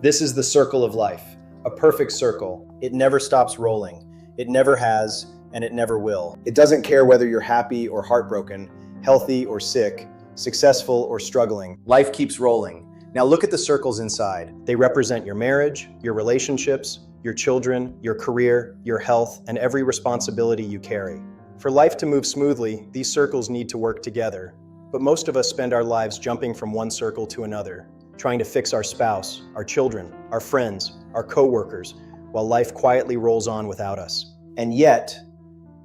This is the circle of life, a perfect circle. It never stops rolling. It never has, and it never will. It doesn't care whether you're happy or heartbroken, healthy or sick, successful or struggling. Life keeps rolling. Now look at the circles inside. They represent your marriage, your relationships, your children, your career, your health, and every responsibility you carry. For life to move smoothly, these circles need to work together. But most of us spend our lives jumping from one circle to another, trying to fix our spouse, our children, our friends, our coworkers, while life quietly rolls on without us. And yet,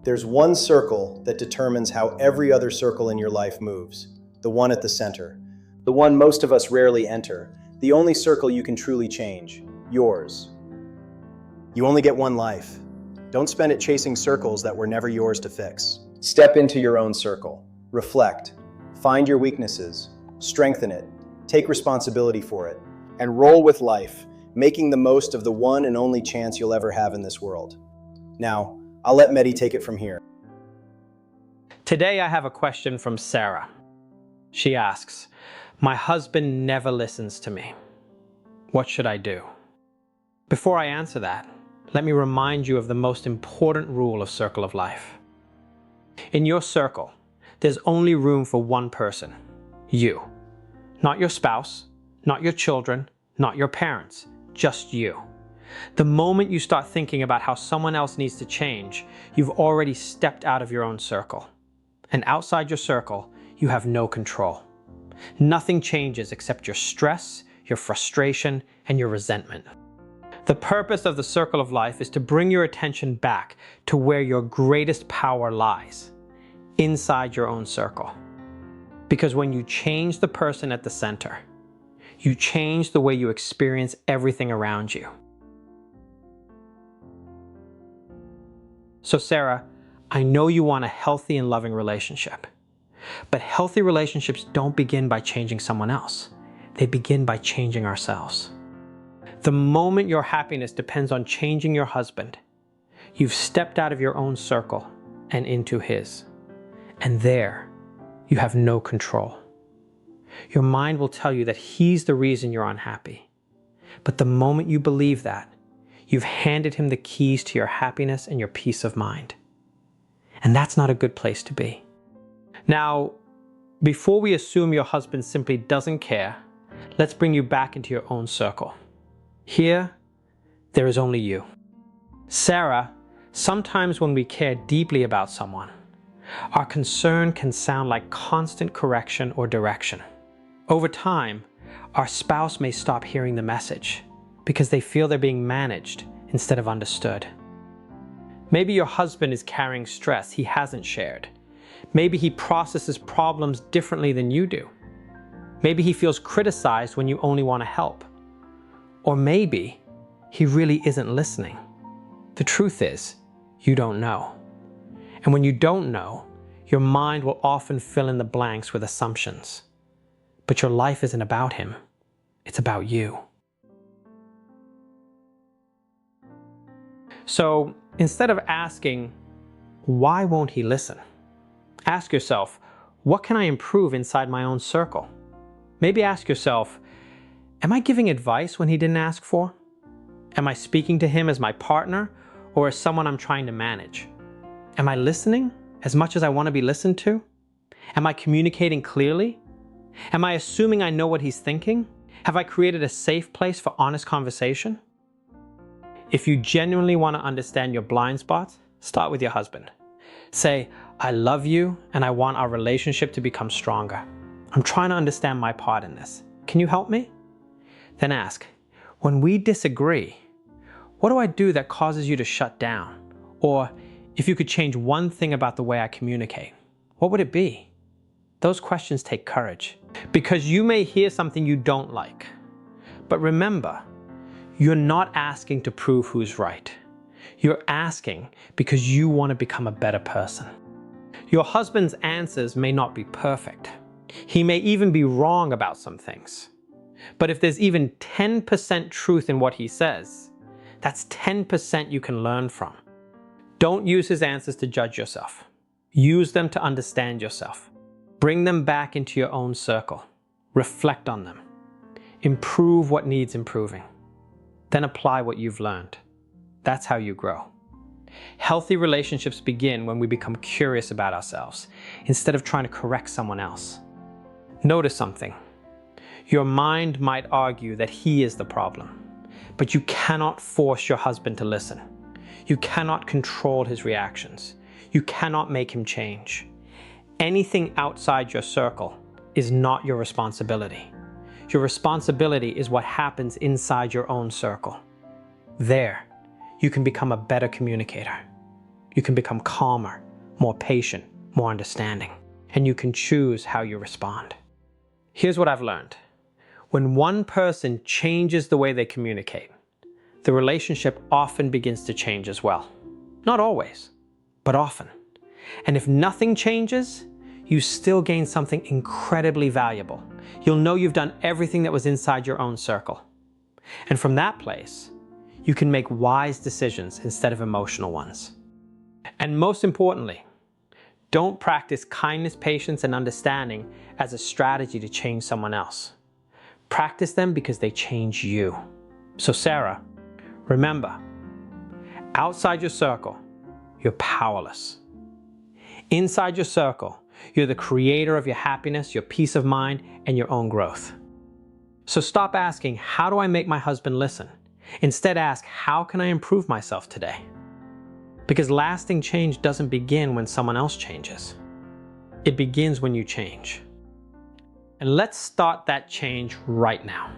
there's one circle that determines how every other circle in your life moves, the one at the center, the one most of us rarely enter, the only circle you can truly change, yours. You only get one life. Don't spend it chasing circles that were never yours to fix. Step into your own circle, reflect, find your weaknesses, strengthen it, take responsibility for it, and roll with life, making the most of the one and only chance you'll ever have in this world. Now, I'll let Mehdi take it from here. Today I have a question from Sarah. She asks, "My husband never listens to me. What should I do?" Before I answer that, let me remind you of the most important rule of Circle of Life. In your circle, there's only room for one person, you. Not your spouse, not your children, not your parents, just you. The moment you start thinking about how someone else needs to change, you've already stepped out of your own circle. And outside your circle, you have no control. Nothing changes except your stress, your frustration, and your resentment. The purpose of the Circle of Life is to bring your attention back to where your greatest power lies, inside your own circle. Because when you change the person at the center, you change the way you experience everything around you. So Sarah, I know you want a healthy and loving relationship, but healthy relationships don't begin by changing someone else. They begin by changing ourselves. The moment your happiness depends on changing your husband, you've stepped out of your own circle and into his. And there, you have no control. Your mind will tell you that he's the reason you're unhappy. But the moment you believe that, you've handed him the keys to your happiness and your peace of mind. And that's not a good place to be. Now, before we assume your husband simply doesn't care, let's bring you back into your own circle. Here, there is only you. Sarah, sometimes when we care deeply about someone, our concern can sound like constant correction or direction. Over time, our spouse may stop hearing the message because they feel they're being managed instead of understood. Maybe your husband is carrying stress he hasn't shared. Maybe he processes problems differently than you do. Maybe he feels criticized when you only want to help. Or maybe he really isn't listening. The truth is, you don't know. And when you don't know, your mind will often fill in the blanks with assumptions. But your life isn't about him. It's about you. So instead of asking, why won't he listen? Ask yourself, what can I improve inside my own circle? Maybe ask yourself, am I giving advice when he didn't ask for? Am I speaking to him as my partner or as someone I'm trying to manage? Am I listening as much as I want to be listened to? Am I communicating clearly? Am I assuming I know what he's thinking? Have I created a safe place for honest conversation? If you genuinely want to understand your blind spots, start with your husband. Say, I love you and I want our relationship to become stronger. I'm trying to understand my part in this. Can you help me? Then ask, when we disagree, what do I do that causes you to shut down? Or if you could change one thing about the way I communicate, what would it be? Those questions take courage because you may hear something you don't like. But remember, you're not asking to prove who's right. You're asking because you want to become a better person. Your husband's answers may not be perfect. He may even be wrong about some things. But if there's even 10% truth in what he says, that's 10% you can learn from. Don't use his answers to judge yourself. Use them to understand yourself. Bring them back into your own circle. Reflect on them. Improve what needs improving. Then apply what you've learned. That's how you grow. Healthy relationships begin when we become curious about ourselves instead of trying to correct someone else. Notice something. Your mind might argue that he is the problem, but you cannot force your husband to listen. You cannot control his reactions. You cannot make him change. Anything outside your circle is not your responsibility. Your responsibility is what happens inside your own circle. There, you can become a better communicator. You can become calmer, more patient, more understanding, and you can choose how you respond. Here's what I've learned. When one person changes the way they communicate, the relationship often begins to change as well. Not always, but often. And if nothing changes, you still gain something incredibly valuable. You'll know you've done everything that was inside your own circle. And from that place, you can make wise decisions instead of emotional ones. And most importantly, don't practice kindness, patience, and understanding as a strategy to change someone else. Practice them because they change you. So Sarah, remember, outside your circle, you're powerless. Inside your circle, you're the creator of your happiness, your peace of mind, and your own growth. So stop asking, how do I make my husband listen? Instead ask, how can I improve myself today? Because lasting change doesn't begin when someone else changes. It begins when you change. And let's start that change right now.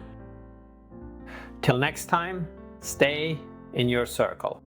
Till next time, stay in your circle.